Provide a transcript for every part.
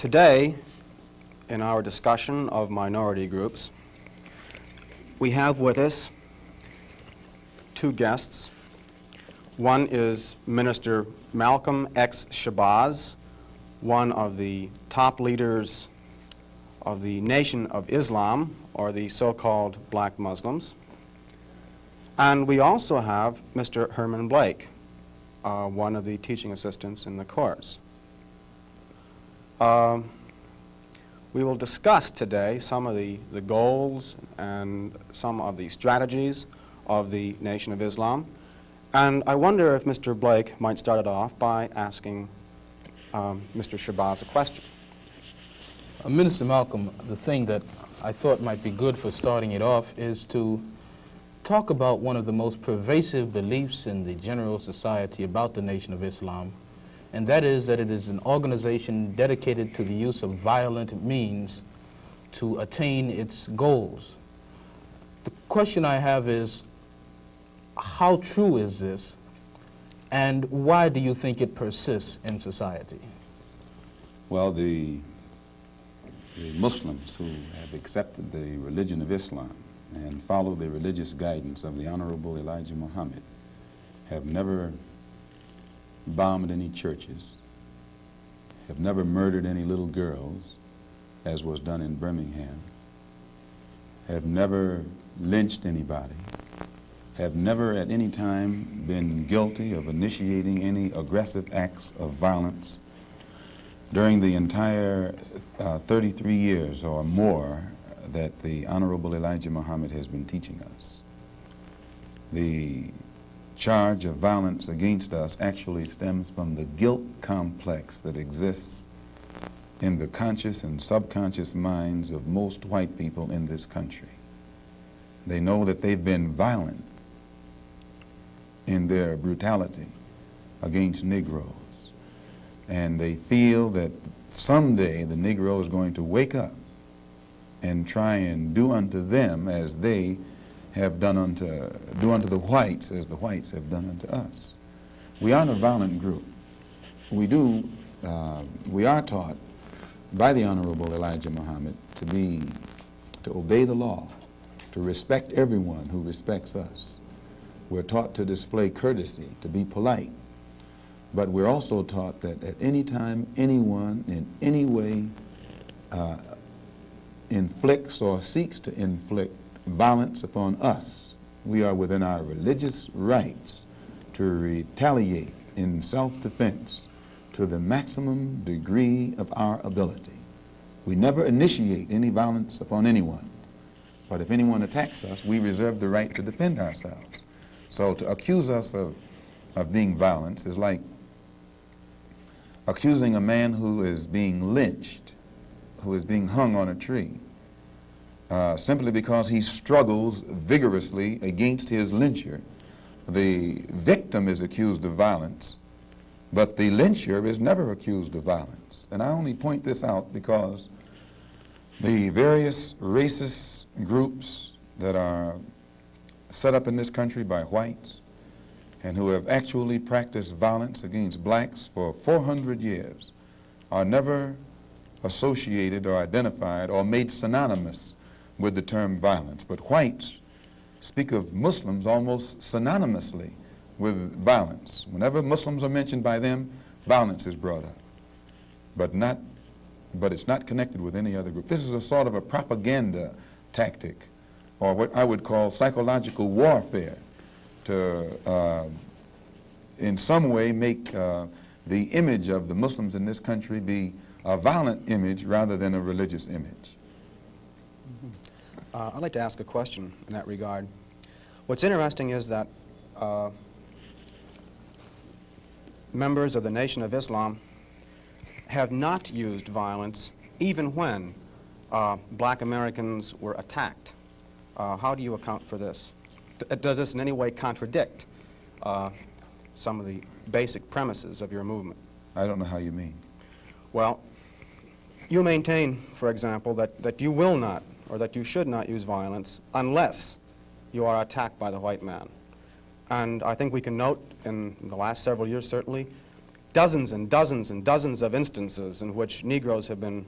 Today, in our discussion of minority groups, we have with us two guests. One is Minister Malcolm X. Shabazz, one of the top leaders of the Nation of Islam, or the so-called black Muslims. And we also have Mr. Herman Blake, one of the teaching assistants in the course. We will discuss today some of the goals and some of the strategies of the Nation of Islam. And I wonder if Mr. Blake might start it off by asking Mr. Shabazz a question. Minister Malcolm, the thing that I thought might be good for starting it off is to talk about one of the most pervasive beliefs in the general society about the Nation of Islam, and that is that it is an organization dedicated to the use of violent means to attain its goals. The question I have is, how true is this, and why do you think it persists in society? Well, the Muslims who have accepted the religion of Islam and follow the religious guidance of the Honorable Elijah Muhammad have never bombed any churches, have never murdered any little girls, as was done in Birmingham, have never lynched anybody, have never at any time been guilty of initiating any aggressive acts of violence during the entire 33 years or more that the Honorable Elijah Muhammad has been teaching us. The charge of violence against us actually stems from the guilt complex that exists in the conscious and subconscious minds of most white people in this country. They know that they've been violent in their brutality against Negroes, and they feel that someday the Negro is going to wake up and try and do unto them as they have done do unto the whites as the whites have done unto us. We aren't a violent group. We are taught by the Honorable Elijah Muhammad to obey the law, to respect everyone who respects us. We're taught to display courtesy, to be polite. But we're also taught that at any time anyone in any way inflicts or seeks to inflict violence upon us, we are within our religious rights to retaliate in self-defense to the maximum degree of our ability. We never initiate any violence upon anyone, but if anyone attacks us, we reserve the right to defend ourselves. So to accuse us of being violent is like accusing a man who is being lynched, who is being hung on a tree, simply because he struggles vigorously against his lyncher. The victim is accused of violence, but the lyncher is never accused of violence. And I only point this out because the various racist groups that are set up in this country by whites and who have actually practiced violence against blacks for 400 years are never associated or identified or made synonymous with the term violence. But whites speak of Muslims almost synonymously with violence. Whenever Muslims are mentioned by them, violence is brought up, but it's not connected with any other group. This is a sort of a propaganda tactic, or what I would call psychological warfare, to in some way make the image of the Muslims in this country be a violent image rather than a religious image. I'd like to ask a question in that regard. What's interesting is that members of the Nation of Islam have not used violence even when black Americans were attacked. How do you account for this? Does this in any way contradict some of the basic premises of your movement? I don't know how you mean. Well, you maintain, for example, that you will not, or that you should not use violence unless you are attacked by the white man. And I think we can note in the last several years, certainly, dozens and dozens and dozens of instances in which Negroes have been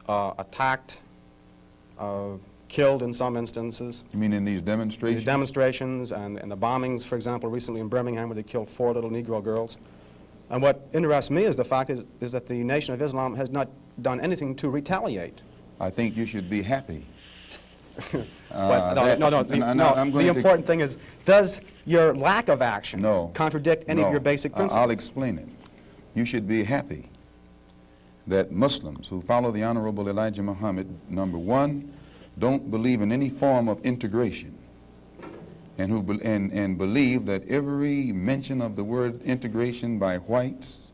attacked, killed in some instances. You mean in these These demonstrations? demonstrations and the bombings, for example, recently in Birmingham where they killed 4 little Negro girls. And what interests me is the fact is that the Nation of Islam has not done anything to retaliate. I think you should be happy. But I'm going the to- important thing is, does your lack of action No. contradict any of your basic principles? I'll explain it. You should be happy that Muslims who follow the Honorable Elijah Muhammad, number one, don't believe in any form of integration, and believe that every mention of the word integration by whites,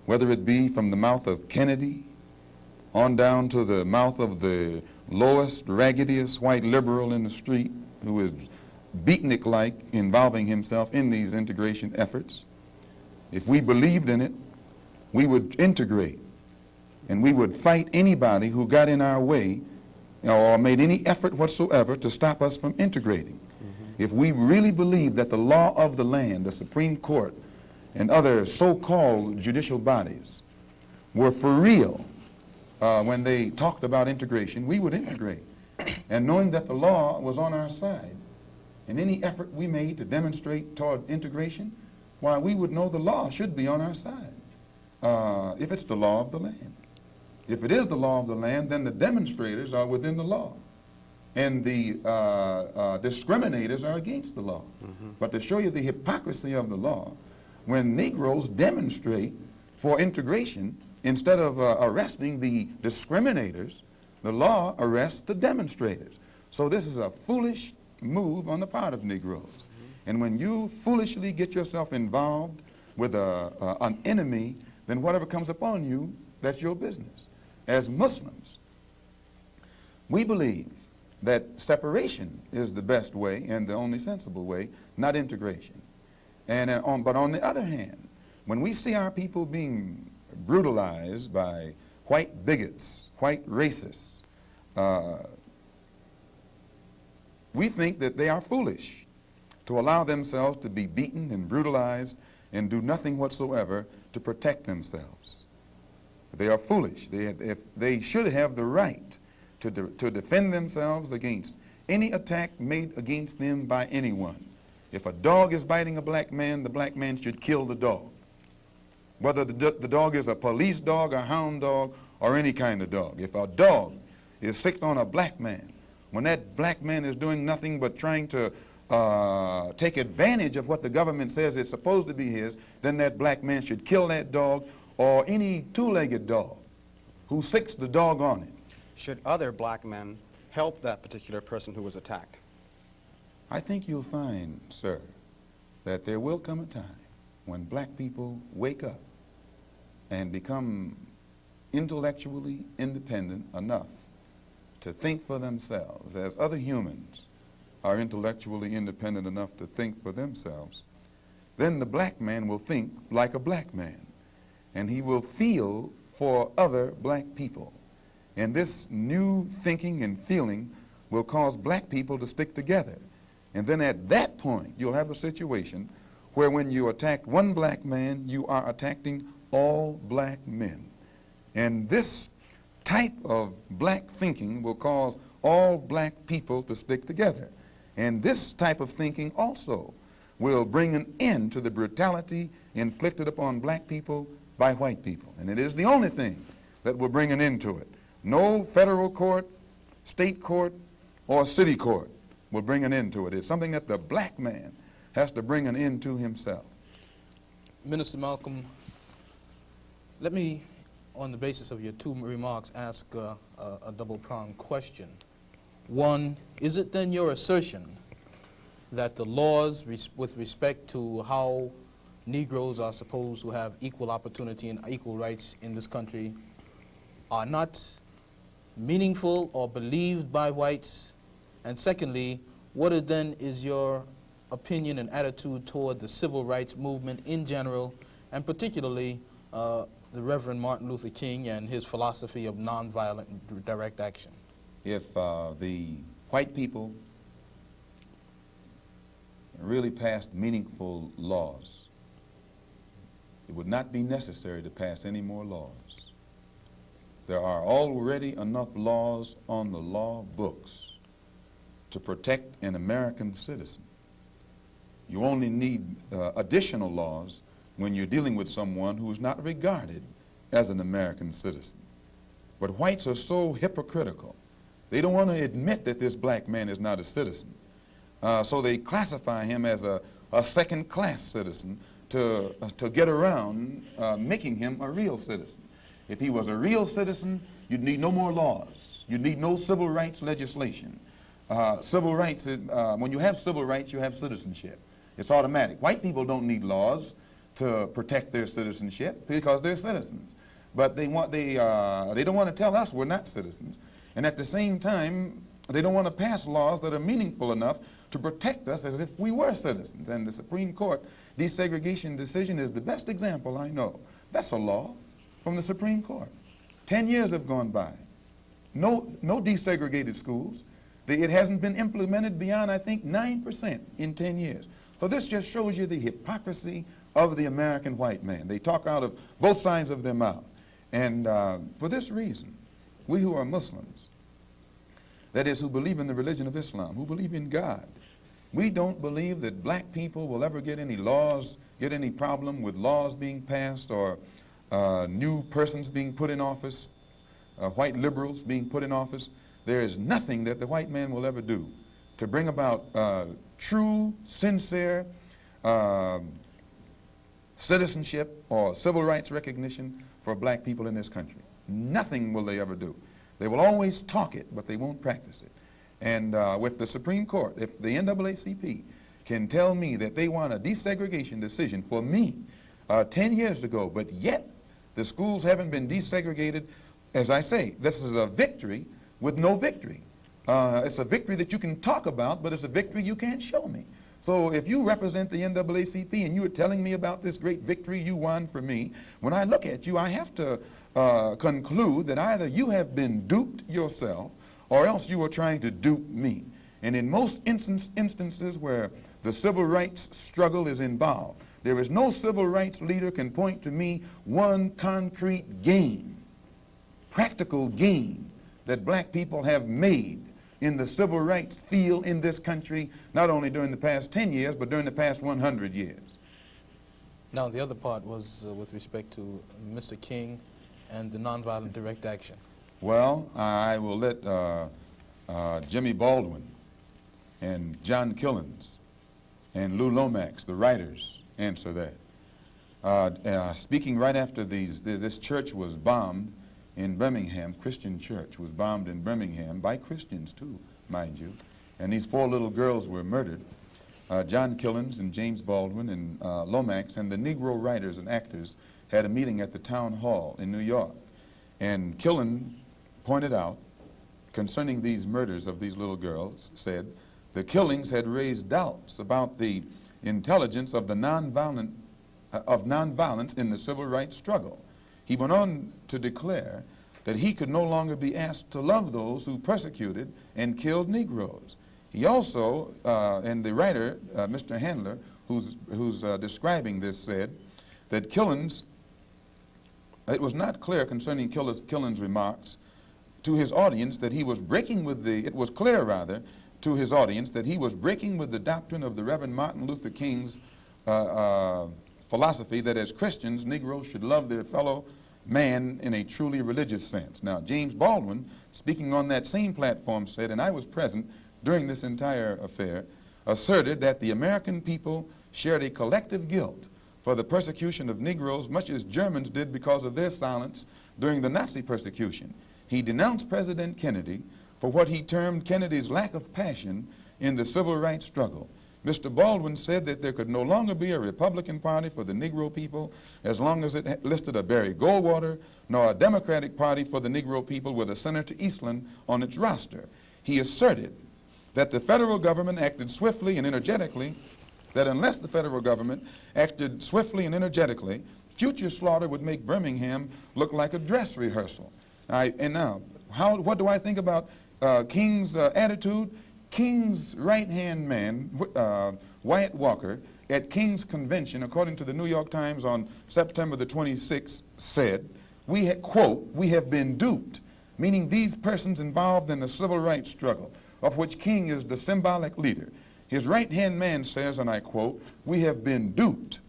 whether it be from the mouth of Kennedy on down to the mouth of the lowest, raggediest white liberal in the street who is beatnik-like involving himself in these integration efforts, if we believed in it, we would integrate, and we would fight anybody who got in our way or made any effort whatsoever to stop us from integrating. If we really believed that the law of the land, the Supreme Court, and other so-called judicial bodies were for real when they talked about integration, we would integrate. And knowing that the law was on our side, and any effort we made to demonstrate toward integration, why, we would know the law should be on our side, if it's the law of the land. If it is the law of the land, then the demonstrators are within the law, and the discriminators are against the law. But to show you the hypocrisy of the law, when Negroes demonstrate for integration, instead of arresting the discriminators, the law arrests the demonstrators. So this is a foolish move on the part of Negroes. And when you foolishly get yourself involved with an enemy, then whatever comes upon you, that's your business. As Muslims, we believe that separation is the best way and the only sensible way, not integration. And but on the other hand, when we see our people being brutalized by white bigots, white racists, we think that they are foolish to allow themselves to be beaten and brutalized and do nothing whatsoever to protect themselves. They are foolish. They should have the right to defend themselves against any attack made against them by anyone. If a dog is biting a black man, the black man should kill the dog. Whether the dog is a police dog, a hound dog, or any kind of dog. If a dog is sick on a black man, when that black man is doing nothing but trying to take advantage of what the government says is supposed to be his, then that black man should kill that dog, or any two-legged dog who sicks the dog on it. Should other black men help that particular person who was attacked? I think you'll find, sir, that there will come a time when black people wake up and become intellectually independent enough to think for themselves, as other humans are intellectually independent enough to think for themselves. Then the black man will think like a black man, and he will feel for other black people. And this new thinking and feeling will cause black people to stick together. And then at that point, you'll have a situation where when you attack one black man, you are attacking all black men. And this type of black thinking will cause all black people to stick together. And this type of thinking also will bring an end to the brutality inflicted upon black people by white people. And it is the only thing that will bring an end to it. No federal court, state court, or city court will bring an end to it. It's something that the black man has to bring an end to himself. Minister Malcolm, let me, on the basis of your two remarks, ask a double-pronged question. One, is it then your assertion that the laws with respect to how Negroes are supposed to have equal opportunity and equal rights in this country are not meaningful or believed by whites? And secondly, what is your opinion and attitude toward the civil rights movement in general, and particularly the Reverend Martin Luther King and his philosophy of nonviolent direct action? If the white people really passed meaningful laws, it would not be necessary to pass any more laws. There are already enough laws on the law books to protect an American citizen. You only need additional laws when you're dealing with someone who is not regarded as an American citizen. But whites are so hypocritical. They don't want to admit that this black man is not a citizen. So they classify him as a second-class citizen to get around making him a real citizen. If he was a real citizen, you'd need no more laws. You'd need no civil rights legislation. Civil rights, when you have civil rights, you have citizenship. It's automatic. White people don't need laws to protect their citizenship because they're citizens. But they don't want to tell us we're not citizens. And at the same time, they don't want to pass laws that are meaningful enough to protect us as if we were citizens. And the Supreme Court desegregation decision is the best example I know. That's a law from the Supreme Court. 10 years have gone by. No desegregated schools. It hasn't been implemented beyond, I think, 9% in 10 years. So this just shows you the hypocrisy of the American white man. They talk out of both sides of their mouth. And for this reason, we who are Muslims, that is, who believe in the religion of Islam, who believe in God, we don't believe that black people will ever get any laws, get any problem with laws being passed or new persons being put in office, white liberals being put in office. There is nothing that the white man will ever do to bring about true, sincere citizenship or civil rights recognition for black people in this country. Nothing will they ever do. They will always talk it, but they won't practice it. And with the Supreme Court, if the NAACP can tell me that they want a desegregation decision for me 10 years ago, but yet the schools haven't been desegregated, as I say, this is a victory with no victory. It's a victory that you can talk about, but it's a victory you can't show me. So if you represent the NAACP and you are telling me about this great victory you won for me, when I look at you, I have to conclude that either you have been duped yourself or else you are trying to dupe me. And in most instances where the civil rights struggle is involved, there is no civil rights leader can point to me one concrete gain, practical gain, that black people have made in the civil rights field in this country, not only during the past 10 years, but during the past 100 years. Now, the other part was with respect to Mr. King and the nonviolent direct action. Well, I will let Jimmy Baldwin and John Killens and Lou Lomax, the writers, answer that. Speaking right after this church was bombed in Birmingham, Christian church was bombed in Birmingham by Christians too, mind you, and these 4 little girls were murdered. John Killens and James Baldwin and Lomax and the Negro writers and actors had a meeting at the town hall in New York. And Killen pointed out, concerning these murders of these little girls, said the killings had raised doubts about the intelligence of the nonviolence in the civil rights struggle. He went on to declare that he could no longer be asked to love those who persecuted and killed Negroes. He also, and the writer, Mr. Handler, who's describing this, said that Killens, it was not clear concerning Killens' remarks to his audience that he was breaking with it was clear rather to his audience that he was breaking with the doctrine of the Reverend Martin Luther King's philosophy that as Christians, Negroes should love their fellow man in a truly religious sense. Now, James Baldwin, speaking on that same platform, said, and I was present during this entire affair, asserted that the American people shared a collective guilt for the persecution of Negroes, much as Germans did because of their silence during the Nazi persecution. He denounced President Kennedy for what he termed Kennedy's lack of passion in the civil rights struggle. Mr. Baldwin said that there could no longer be a Republican Party for the Negro people as long as it listed a Barry Goldwater, nor a Democratic Party for the Negro people with a Senator Eastland on its roster. He asserted that the federal government acted swiftly and energetically, that unless the federal government acted swiftly and energetically, future slaughter would make Birmingham look like a dress rehearsal. What do I think about King's attitude? King's right-hand man, Wyatt Walker, at King's convention, according to the New York Times on September the 26th, said, quote, "We have been duped," meaning these persons involved in the civil rights struggle, of which King is the symbolic leader. His right-hand man says, and I quote, "We have been duped,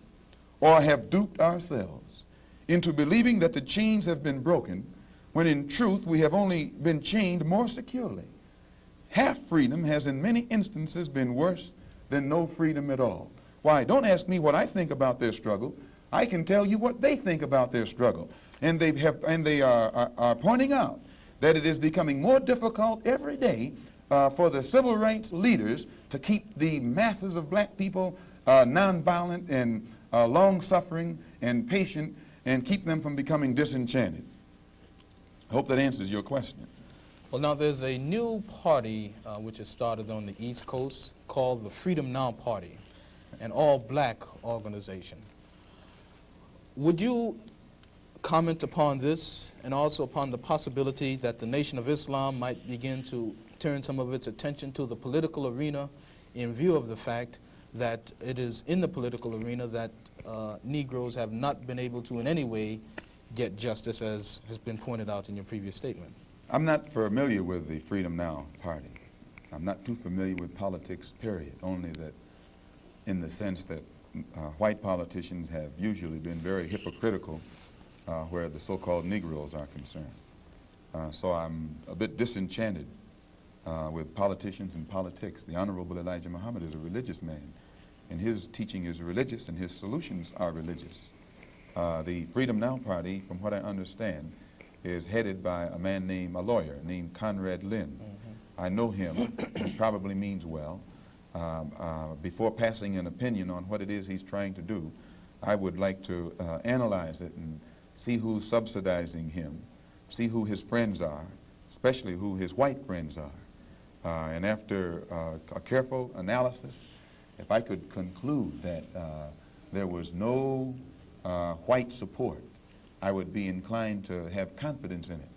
or have duped ourselves, into believing that the chains have been broken, when in truth we have only been chained more securely. Half freedom has in many instances been worse than no freedom at all." Why, don't ask me what I think about their struggle. I can tell you what they think about their struggle. And they are pointing out that it is becoming more difficult every day for the civil rights leaders to keep the masses of black people nonviolent and long-suffering and patient, and keep them from becoming disenchanted. I hope that answers your question. Well, now there's a new party which has started on the East Coast called the Freedom Now Party, an all-black organization. Would you comment upon this and also upon the possibility that the Nation of Islam might begin to turn some of its attention to the political arena in view of the fact that it is in the political arena that Negroes have not been able to in any way get justice, as has been pointed out in your previous statement? I'm not familiar with the Freedom Now Party. I'm not too familiar with politics, period, only that in the sense that white politicians have usually been very hypocritical where the so-called Negroes are concerned. So I'm a bit disenchanted with politicians and politics. The Honorable Elijah Muhammad is a religious man, and his teaching is religious and his solutions are religious. The Freedom Now Party, from what I understand, is headed by a lawyer named Conrad Lynn. I know him. He probably means well. Before passing an opinion on what it is he's trying to do, I would like to analyze it and see who's subsidizing him, see who his friends are, especially who his white friends are. And after a careful analysis, if I could conclude that there was no white support, I would be inclined to have confidence in it.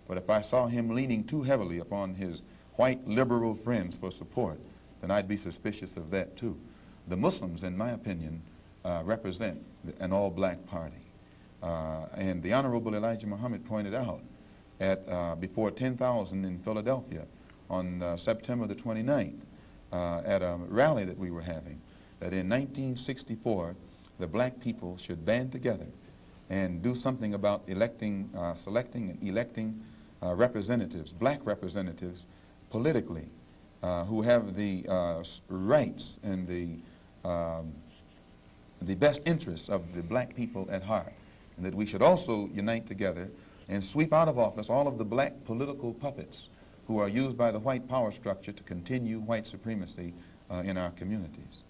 But if I saw him leaning too heavily upon his white liberal friends for support, then I'd be suspicious of that too. The Muslims, in my opinion, represent an all-black party. And the Honorable Elijah Muhammad pointed out before 10,000 in Philadelphia on September the 29th at a rally that we were having, that in 1964 the black people should band together and do something about selecting and electing representatives, black representatives, politically, who have the rights and the best interests of the black people at heart, and that we should also unite together and sweep out of office all of the black political puppets who are used by the white power structure to continue white supremacy in our communities.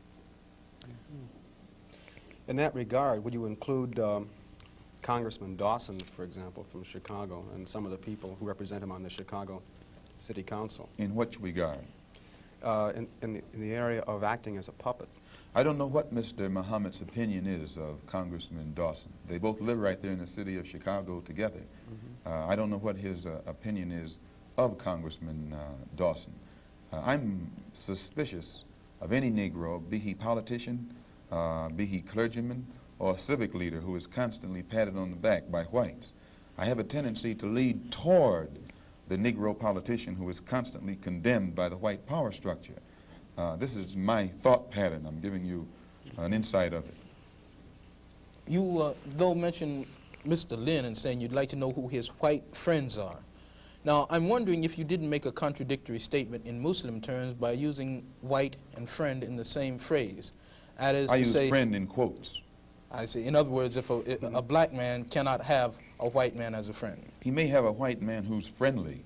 In that regard, would you include Congressman Dawson, for example, from Chicago, and some of the people who represent him on the Chicago City Council? In which regard? In the area of acting as a puppet. I don't know what Mr. Muhammad's opinion is of Congressman Dawson. They both live right there in the city of Chicago together. I don't know what his opinion is of Congressman Dawson. I'm suspicious of any Negro, be he politician, be he clergyman, or civic leader who is constantly patted on the back by whites. I have a tendency to lead toward the Negro politician who is constantly condemned by the white power structure. This is my thought pattern. I'm giving you an insight of it. You, though, mentioned Mr. Lynn and saying you'd like to know who his white friends are. Now, I'm wondering if you didn't make a contradictory statement in Muslim terms by using white and friend in the same phrase. That is I to use say, friend in quotes. I see. In other words, if a black man cannot have a white man as a friend. He may have a white man who's friendly,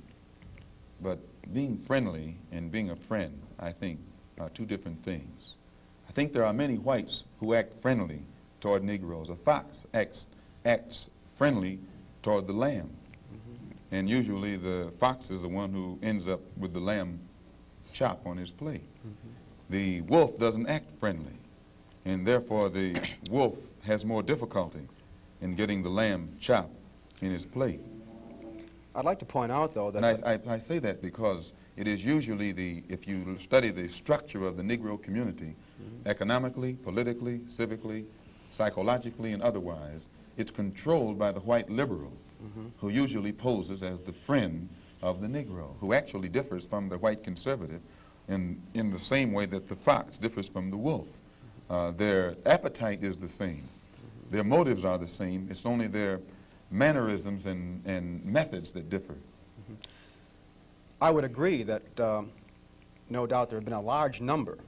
but being friendly and being a friend, I think, are two different things. I think there are many whites who act friendly toward Negroes. A fox acts friendly toward the lamb. And usually the fox is the one who ends up with the lamb chop on his plate. The wolf doesn't act friendly, and therefore the wolf has more difficulty in getting the lamb chop in his plate. I'd like to point out, though, that... And I say that because it is usually if you study the structure of the Negro community, economically, politically, civically, psychologically, and otherwise, it's controlled by the white liberal, who usually poses as the friend of the Negro, who actually differs from the white conservative in the same way that the fox differs from the wolf. Their appetite is the same. Their motives are the same. It's only their mannerisms and methods that differ. I would agree that no doubt there have been a large number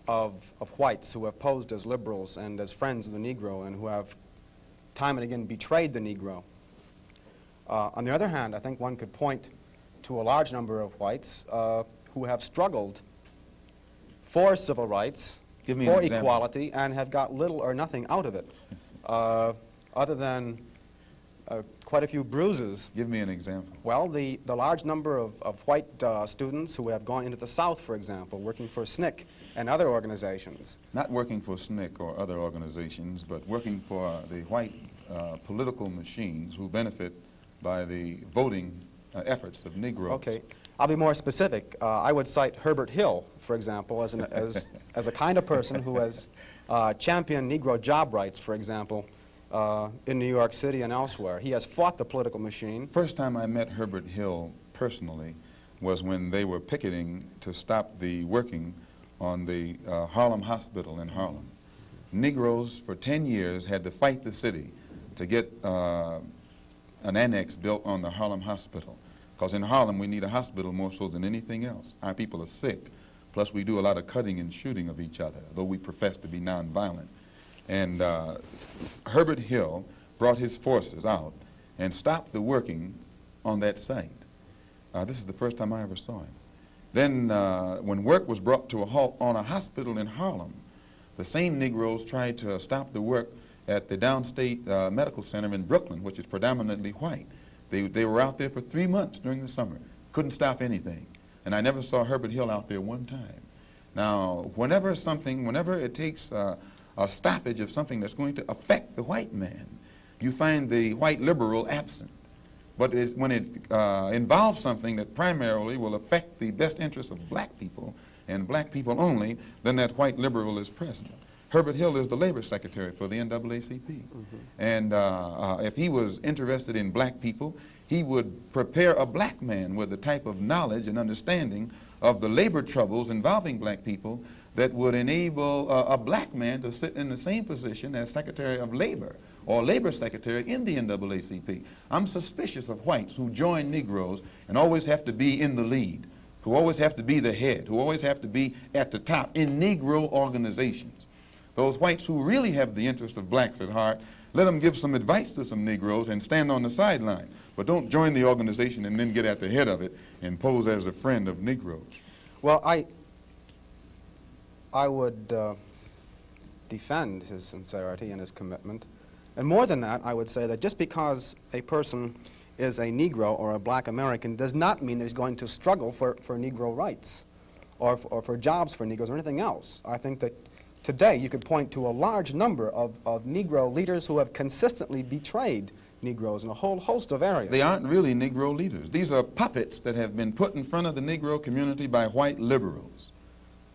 of whites who have posed as liberals and as friends of the Negro and who have time and again betrayed the Negro. On the other hand, I think one could point to a large number of whites who have struggled for civil rights, for equality, and have got little or nothing out of it, other than quite a few bruises. Give me an example. Well, the large number of white students who have gone into the South, for example, working for SNCC and other organizations. Not working for SNCC or other organizations, but working for the white political machines who benefit by the voting efforts of Negroes. Okay. I'll be more specific. I would cite Herbert Hill, for example, as a kind of person who has championed Negro job rights, for example, in New York City and elsewhere. He has fought the political machine. First time I met Herbert Hill personally was when they were picketing to stop the working on the Harlem Hospital in Harlem. Negroes for 10 years had to fight the city to get an annex built on the Harlem Hospital. Because in Harlem, we need a hospital more so than anything else. Our people are sick. Plus, we do a lot of cutting and shooting of each other, though we profess to be nonviolent. And Herbert Hill brought his forces out and stopped the working on that site. This is the first time I ever saw him. Then, when work was brought to a halt on a hospital in Harlem, the same Negroes tried to stop the work at the Downstate Medical Center in Brooklyn, which is predominantly white. They were out there for 3 months during the summer, couldn't stop anything. And I never saw Herbert Hill out there one time. Now, whenever it takes a stoppage of something that's going to affect the white man, you find the white liberal absent. But when it involves something that primarily will affect the best interests of black people and black people only, then that white liberal is present. Herbert Hill is the labor secretary for the NAACP. And if he was interested in black people, he would prepare a black man with the type of knowledge and understanding of the labor troubles involving black people that would enable a black man to sit in the same position as Secretary of Labor or Labor Secretary in the NAACP. I'm suspicious of whites who join Negroes and always have to be in the lead, who always have to be the head, who always have to be at the top in Negro organizations. Those whites who really have the interest of blacks at heart, let them give some advice to some Negroes and stand on the sideline. But don't join the organization and then get at the head of it and pose as a friend of Negroes. Well, I would defend his sincerity and his commitment. And more than that, I would say that just because a person is a Negro or a black American does not mean that he's going to struggle for Negro rights or for jobs for Negroes or anything else. I think that today, you could point to a large number of Negro leaders who have consistently betrayed Negroes in a whole host of areas. They aren't really Negro leaders. These are puppets that have been put in front of the Negro community by white liberals.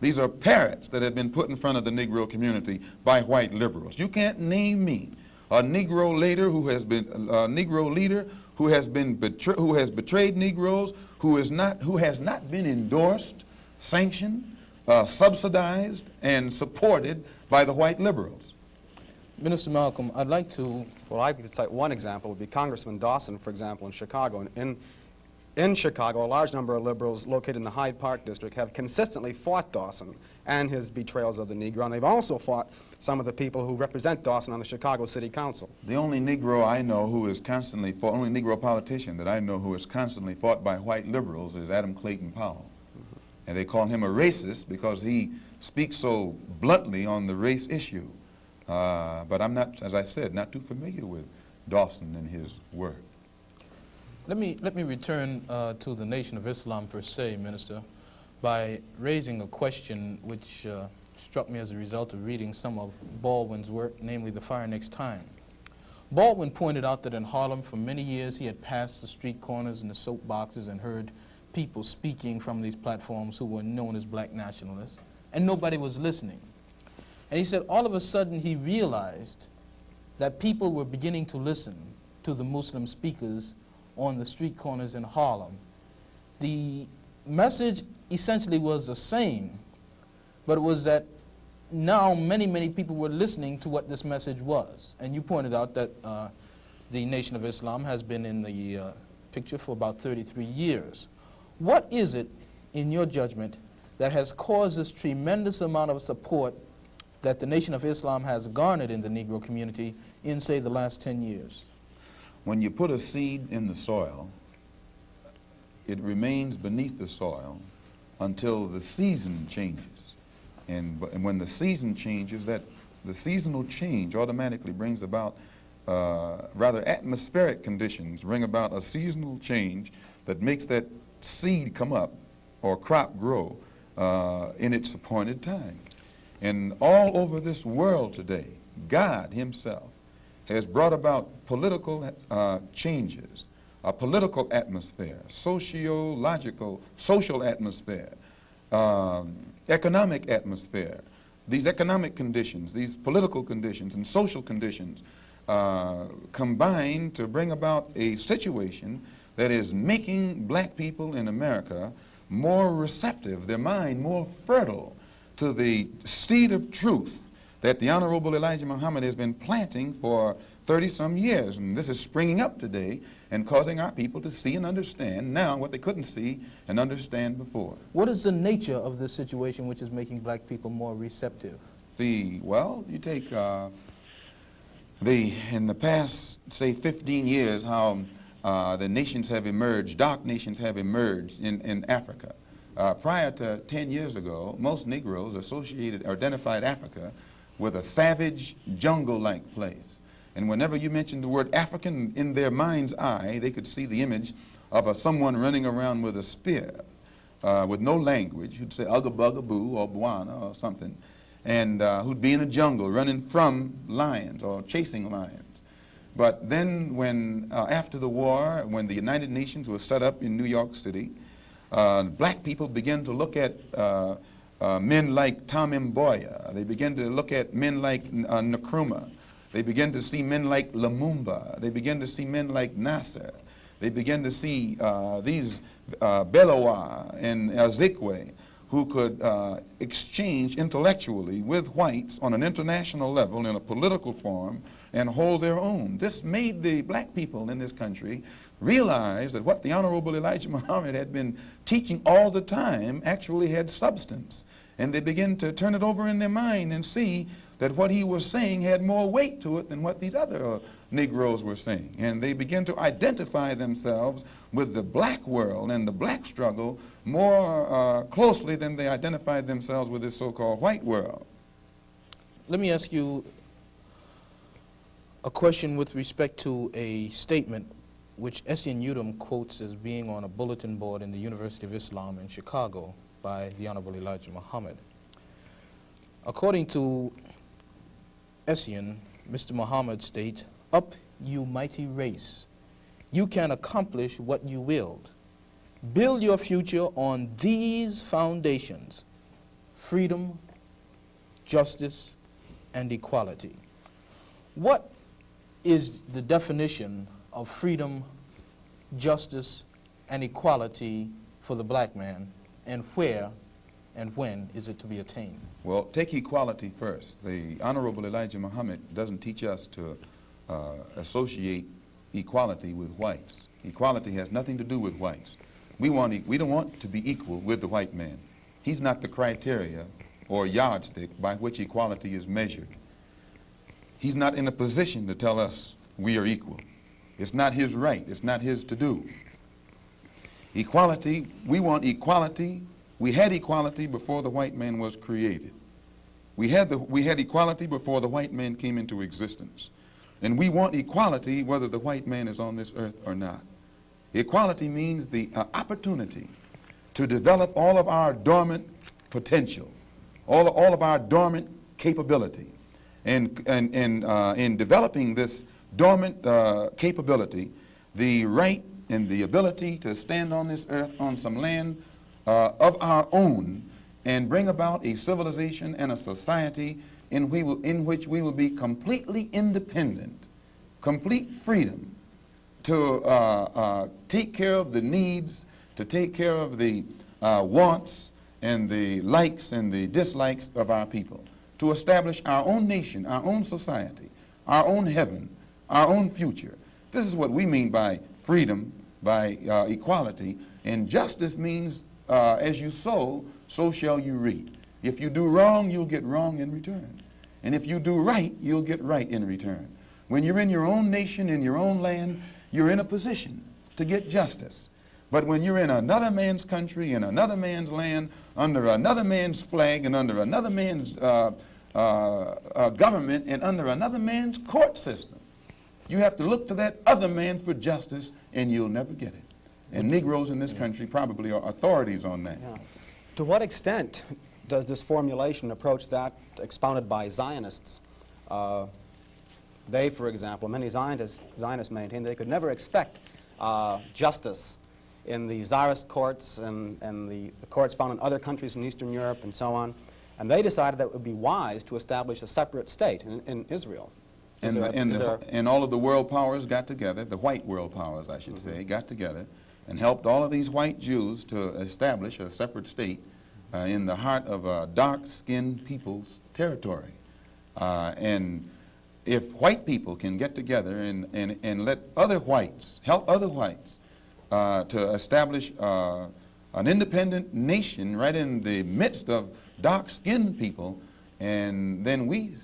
These are parrots that have been put in front of the Negro community by white liberals. You can't name me a Negro leader who has been betrayed Negroes, who has not been endorsed, sanctioned, subsidized and supported by the white liberals. Minister Malcolm, I'd like to... Well, I could cite one example would be Congressman Dawson, for example, in Chicago. In Chicago, a large number of liberals located in the Hyde Park district have consistently fought Dawson and his betrayals of the Negro, and they've also fought some of the people who represent Dawson on the Chicago City Council. The only Negro I know who is constantly fought, only Negro politician that I know who is constantly fought by white liberals is Adam Clayton Powell. And they call him a racist because he speaks so bluntly on the race issue. But I'm not, as I said, not too familiar with Dawson and his work. Let me return to the Nation of Islam per se, Minister, by raising a question which struck me as a result of reading some of Baldwin's work, namely The Fire Next Time. Baldwin pointed out that in Harlem for many years he had passed the street corners and the soap boxes and heard people speaking from these platforms who were known as black nationalists, and nobody was listening. And he said all of a sudden he realized that people were beginning to listen to the Muslim speakers on the street corners in Harlem. The message essentially was the same, but it was that now many people were listening to what this message was. And you pointed out that the Nation of Islam has been in the picture for about 33 years. What is it, in your judgment, that has caused this tremendous amount of support that the Nation of Islam has garnered in the Negro community in, say, the last 10 years? When you put a seed in the soil, it remains beneath the soil until the season changes. And when the season changes, the seasonal change automatically brings about rather atmospheric conditions, bring about a seasonal change that makes that seed come up or crop grow in its appointed time. And all over this world today, God himself has brought about political changes, a political atmosphere, sociological, social atmosphere, economic atmosphere. These economic conditions, these political conditions and social conditions combine to bring about a situation that is making black people in America more receptive, their mind more fertile to the seed of truth that the Honorable Elijah Muhammad has been planting for 30-some years. And this is springing up today and causing our people to see and understand now what they couldn't see and understand before. What is the nature of this situation which is making black people more receptive? Well, you take in the past, say, 15 years, how the nations have emerged, dark nations have emerged in Africa. Prior to 10 years ago, most Negroes associated or identified Africa with a savage, jungle-like place. And whenever you mentioned the word African, in their mind's eye, they could see the image of someone running around with a spear, with no language, who'd say Ugga Bugga Boo or Bwana or something, and who'd be in a jungle running from lions or chasing lions. But then when, after the war, when the United Nations was set up in New York City, black people began to look at men like Tom Mboya. They began to look at men like Nkrumah. They began to see men like Lumumba. They began to see men like Nasser. They began to see these Belawa and Azikwe, who could exchange intellectually with whites on an international level in a political forum and hold their own. This made the black people in this country realize that what the Honorable Elijah Muhammad had been teaching all the time actually had substance. And they began to turn it over in their mind and see that what he was saying had more weight to it than what these other Negroes were saying. And they began to identify themselves with the black world and the black struggle more closely than they identified themselves with this so-called white world. Let me ask you a question with respect to a statement which Essien Udom quotes as being on a bulletin board in the University of Islam in Chicago by the Honorable Elijah Muhammad. According to Essien, Mr. Muhammad states, "Up, you mighty race. You can accomplish what you willed. Build your future on these foundations: freedom, justice, and equality." What is the definition of freedom, justice, and equality for the black man, and where and when is it to be attained? Well, take equality first. The Honorable Elijah Muhammad doesn't teach us to associate equality with whites. Equality has nothing to do with whites. We don't want to be equal with the white man. He's not the criteria or yardstick by which equality is measured. He's not in a position to tell us we are equal. It's not his right. It's not his to do. Equality, we want equality. We had equality before the white man was created. We had equality before the white man came into existence. And we want equality whether the white man is on this earth or not. Equality means the opportunity to develop all of our dormant potential, all of our dormant capability. And in developing this dormant capability, the right and the ability to stand on this earth on some land of our own and bring about a civilization and a society in which we will be completely independent, complete freedom to take care of the needs, to take care of the wants and the likes and the dislikes of our people, to establish our own nation, our own society, our own heaven, our own future. This is what we mean by freedom, by equality, and justice means as you sow, so shall you reap. If you do wrong, you'll get wrong in return. And if you do right, you'll get right in return. When you're in your own nation, in your own land, you're in a position to get justice. But when you're in another man's country, in another man's land, under another man's flag, and under another man's government, and under another man's court system, you have to look to that other man for justice, and you'll never get it. And Negroes in this country probably are authorities on that. Yeah. To what extent does this formulation approach that expounded by Zionists? They, for example, many Zionists maintain they could never expect justice in the Tsarist courts and the courts found in other countries in Eastern Europe and so on. And they decided that it would be wise to establish a separate state in Israel. And all of the world powers got together, the white world powers, I should say, got together and helped all of these white Jews to establish a separate state in the heart of a dark-skinned people's territory. And if white people can get together and let other whites, help other whites to establish an independent nation right in the midst of dark-skinned people, and then we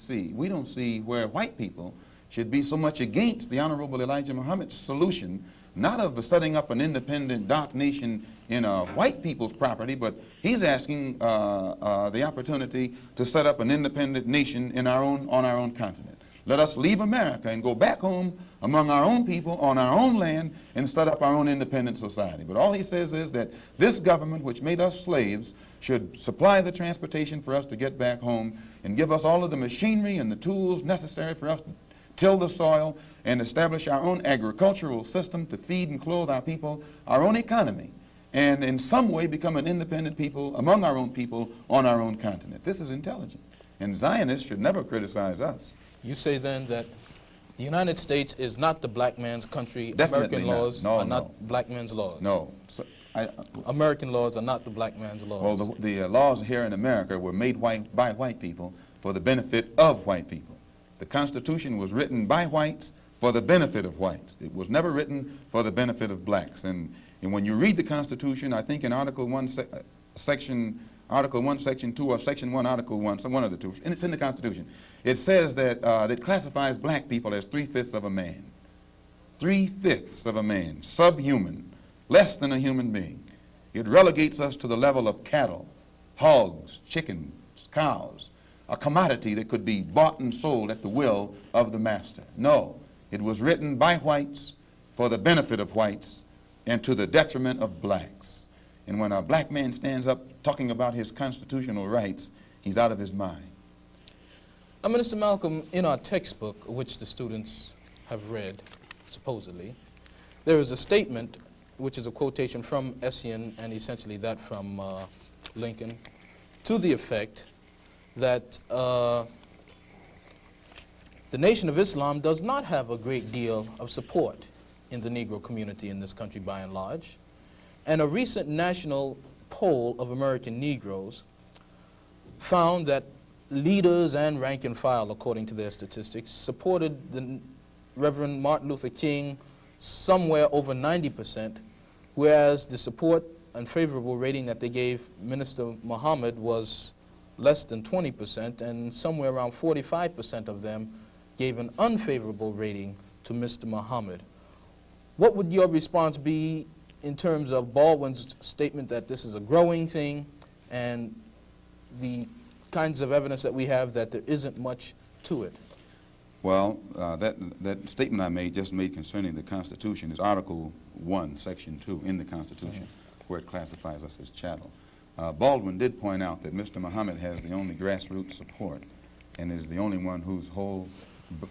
don't see where white people should be so much against the Honorable Elijah Muhammad's solution, not of setting up an independent dark nation in a white people's property, but he's asking the opportunity to set up an independent nation on our own continent. Let us leave America and go back home among our own people on our own land and set up our own independent society. But all he says is that this government, which made us slaves, should supply the transportation for us to get back home and give us all of the machinery and the tools necessary for us to till the soil and establish our own agricultural system to feed and clothe our people, our own economy, and in some way become an independent people among our own people on our own continent. This is intelligent. And Zionists should never criticize us. You say then that the United States is not the black man's country. Definitely American not. laws No, are no. not black man's laws. No. American laws are not the black man's laws. Well, the laws here in America were made by white people for the benefit of white people. The Constitution was written by whites for the benefit of whites. It was never written for the benefit of blacks. And when you read the Constitution, I think in Article 1, Section 2, or Section 1, Article 1, one of the two, and it's in the Constitution, it says that it classifies black people as 3/5 of a man. 3/5 of a man, subhuman, less than a human being. It relegates us to the level of cattle, hogs, chickens, cows, a commodity that could be bought and sold at the will of the master. No, it was written by whites for the benefit of whites and to the detriment of blacks. And when a black man stands up talking about his constitutional rights, he's out of his mind. Now, Minister Malcolm, in our textbook, which the students have read, supposedly, there is a statement, which is a quotation from Essien and essentially that from Lincoln, to the effect that the Nation of Islam does not have a great deal of support in the Negro community in this country by and large. And a recent national poll of American Negroes found that leaders and rank and file, according to their statistics, supported the Reverend Martin Luther King somewhere over 90%, whereas the support and favorable rating that they gave Minister Muhammad was less than 20%, and somewhere around 45% of them gave an unfavorable rating to Mr. Muhammad. What would your response be in terms of Baldwin's statement that this is a growing thing and the kinds of evidence that we have that there isn't much to it? Well, that statement I just made concerning the Constitution is Article 1, Section 2 in the Constitution, where it classifies us as chattel. Baldwin did point out that Mr. Muhammad has the only grassroots support and is the only one whose whole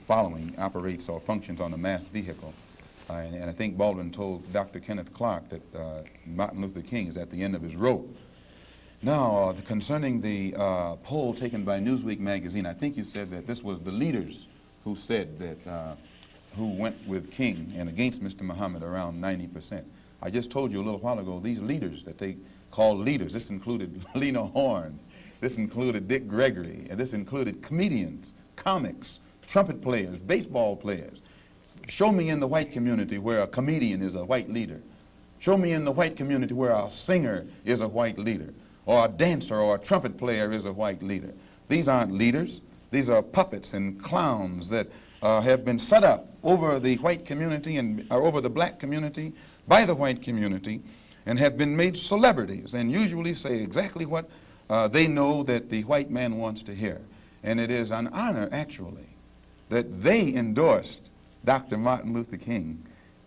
following operates or functions on a mass vehicle. And I think Baldwin told Dr. Kenneth Clark that Martin Luther King is at the end of his rope. Now, concerning the poll taken by Newsweek magazine, I think you said that this was the leaders who said that, who went with King and against Mr. Muhammad around 90%. I just told you a little while ago, these leaders that they call leaders, this included Lena Horne, this included Dick Gregory, and this included comedians, comics, trumpet players, baseball players. Show me in the white community where a comedian is a white leader. Show me in the white community where a singer is a white leader, or a dancer or a trumpet player is a white leader. These aren't leaders. These are puppets and clowns that have been set up over the white community and over the black community by the white community and have been made celebrities and usually say exactly what they know that the white man wants to hear. And it is an honor, actually, that they endorsed Dr. Martin Luther King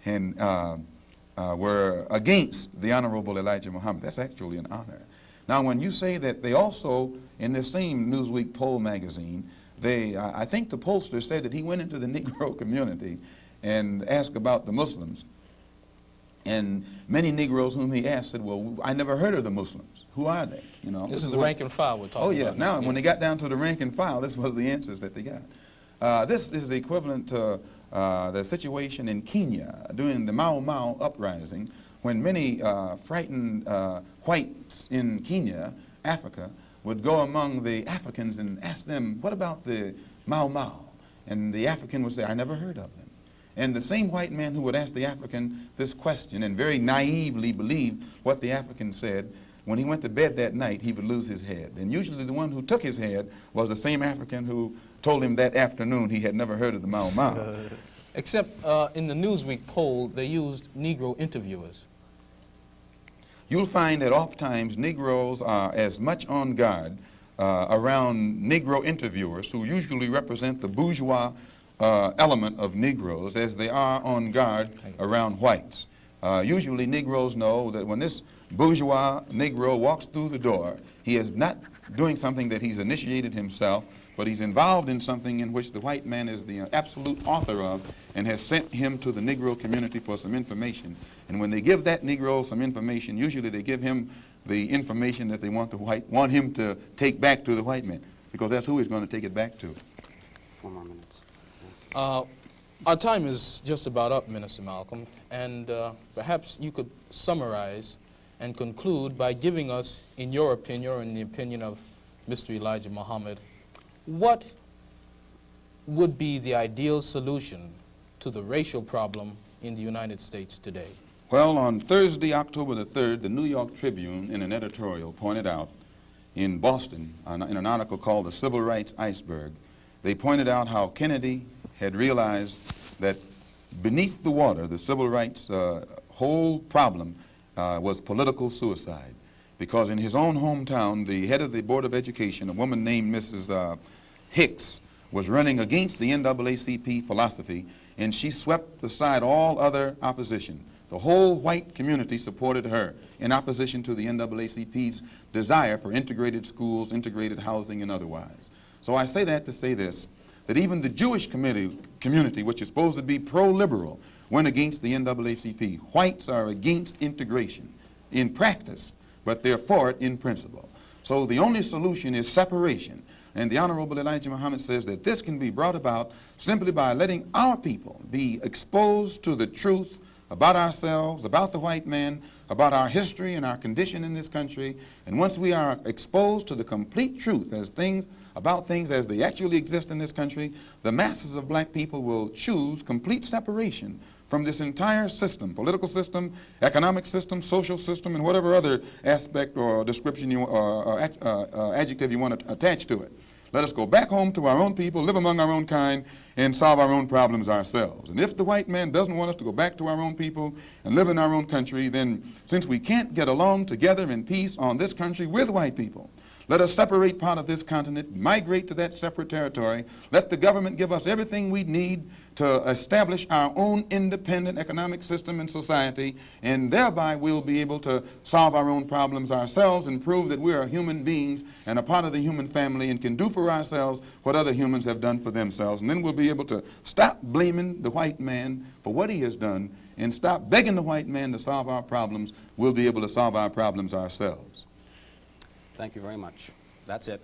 and were against the Honorable Elijah Muhammad. That's actually an honor. Now, when you say that they also, in this same Newsweek poll magazine, I think the pollster said that he went into the Negro community and asked about the Muslims. And many Negroes whom he asked said, well, I never heard of the Muslims. Who are they? You know, this is the rank and file we're talking about. Oh, yeah. Now, when they got down to the rank and file, this was the answers that they got. This is equivalent to the situation in Kenya during the Mau Mau uprising, when many frightened whites in Kenya, Africa, would go among the Africans and ask them, what about the Mau Mau? And the African would say, I never heard of them. And the same white man who would ask the African this question and very naively believe what the African said, when he went to bed that night, he would lose his head. And usually the one who took his head was the same African who told him that afternoon he had never heard of the Mau Mau. Except in the Newsweek poll, they used Negro interviewers. You'll find that oftentimes Negroes are as much on guard around Negro interviewers, who usually represent the bourgeois element of Negroes, as they are on guard around whites. Usually Negroes know that when this bourgeois Negro walks through the door, he is not doing something that he's initiated himself, but he's involved in something in which the white man is the absolute author of and has sent him to the Negro community for some information. And when they give that Negro some information, usually they give him the information that they want him to take back to the white man, because that's who he's going to take it back to. 4 more minutes. Our time is just about up, Minister Malcolm, and perhaps you could summarize and conclude by giving us, in your opinion, or in the opinion of Mr. Elijah Muhammad, what would be the ideal solution to the racial problem in the United States today? Well, on Thursday, October the 3rd, the New York Tribune, in an editorial, pointed out in Boston, in an article called The Civil Rights Iceberg, they pointed out how Kennedy had realized that beneath the water, the civil rights whole problem was political suicide. Because in his own hometown, the head of the Board of Education, a woman named Mrs. Hicks, was running against the NAACP philosophy, and she swept aside all other opposition. The whole white community supported her in opposition to the NAACP's desire for integrated schools, integrated housing, and otherwise. So I say that to say this, that even the Jewish community, which is supposed to be pro-liberal, went against the NAACP. Whites are against integration in practice, but they're for it in principle. So the only solution is separation. And the Honorable Elijah Muhammad says that this can be brought about simply by letting our people be exposed to the truth about ourselves, about the white man, about our history and our condition in this country. And once we are exposed to the complete truth about things as they actually exist in this country, the masses of black people will choose complete separation from this entire system, political system, economic system, social system, and whatever other aspect or description or adjective you want to attach to it. Let us go back home to our own people, live among our own kind, and solve our own problems ourselves. And if the white man doesn't want us to go back to our own people and live in our own country, then since we can't get along together in peace on this country with white people, Let us separate part of this continent, migrate to that separate territory. Let the government give us everything we need to establish our own independent economic system and society, and thereby we'll be able to solve our own problems ourselves and prove that we are human beings and a part of the human family and can do for ourselves what other humans have done for themselves. And then we'll be able to stop blaming the white man for what he has done and stop begging the white man to solve our problems. We'll be able to solve our problems ourselves. Thank you very much. That's it.